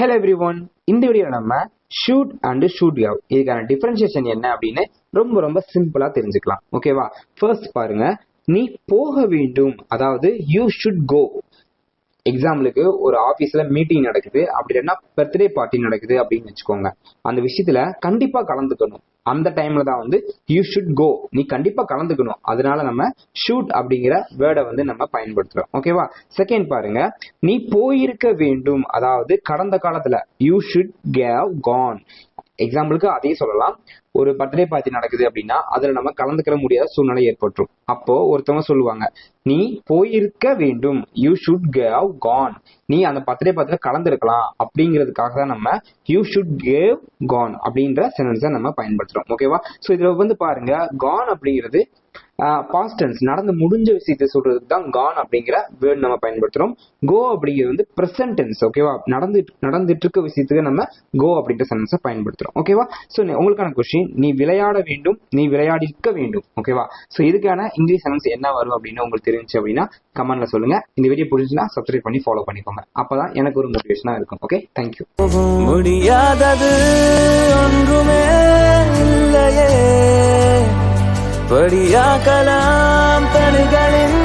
Hello every one, இந்த வீடியோவில் நம்ம ஷூட் அண்ட் ஷூட் ஹவ் இதுக்கான டிஃபரன்சியேஷன் என்ன அப்படின்னு ரொம்ப ரொம்ப சிம்பிளா தெரிஞ்சுக்கலாம். ஓகேவா? ஃபர்ஸ்ட் பாருங்க, நீ போக வேண்டும், அதாவது யூ ஷுட் கோ. எக்ஸாம்பிளுக்கு ஒரு ஆபீஸ்ல மீட்டிங் நடக்குது, அப்படி இல்லைன்னா பர்த்டே பார்ட்டி நடக்குது அப்படின்னு வச்சுக்கோங்க. அந்த விஷயத்துல கண்டிப்பா கலந்துக்கணும். அந்த டைம்ல தான் வந்து யூ ஷுட் கோ, நீ கண்டிப்பா கலந்துக்கணும். அதனால நம்ம ஷூட் அப்படிங்கிற வேர்டை வந்து நம்ம பயன்படுத்துறோம். ஓகேவா? செகண்ட் பாருங்க, நீ போயிருக்க வேண்டும், அதாவது கடந்த காலத்துல யூ ஷுட் ஹேவ் கான். எக்ஸாம்பிளுக்கு அதே சொல்லலாம். ஒரு பர்த்டே பார்ட்டி நடக்குது அப்படின்னா அதுல நம்ம கலந்துக்கிற முடியாத சூழ்நிலை ஏற்பட்டுரும். அப்போ ஒருத்தவங்க சொல்லுவாங்க, நீ போயிருக்க வேண்டும், யூ ஷுட் ஹேவ் கான். நீ அந்த பர்த்டே பார்ட்டில கலந்துருக்கலாம் அப்படிங்கிறதுக்காக தான் நம்ம யூ ஷுட் ஹேவ் கான் அப்படின்ற சென்டென்ஸை நம்ம பயன்படுத்துறோம். ஓகேவா? ஸோ இதுல வந்து பாருங்க, கான் அப்படிங்கிறது பாஸ்ட் டென்ஸ், நடந்து முடிஞ்ச விஷயத்தை சொல்றதுக்கு தான் கான் அப்படிங்கிற வேர்ட் நம்ம பயன்படுத்துறோம். கோ அப்படிங்கிறது வந்து பிரசன்ட் டென்ஸ். ஓகேவா? நடந்துட்டு இருக்க விஷயத்துக்கு நம்ம கோ அப்படின்ற சென்டென்ஸை பயன்படுத்துறோம். ஓகேவா? ஸோ உங்களுக்கான கொஸ்டின், நீ விளையாட வேண்டும், நீ விளையாடி இருக்க வேண்டும். ஓகேவா? ஸோ இதுக்கான இங்கிலீஷ் சென்டென்ஸ் என்ன வரும் அப்படின்னு உங்களுக்கு தெரிஞ்சு அப்படின்னா கமெண்ட்ல சொல்லுங்க. இந்த வீடியோ பிடிச்சுன்னா சப்ஸ்கிரைப் பண்ணி ஃபாலோ பண்ணிக்கோங்க. அப்பதான் எனக்கு ஒரு மோட்டிவேஷனா இருக்கும். Okay, thank you. முடியாதது ஒன்றுமே இல்லையே, படியாக்கலாம் தனிகளின்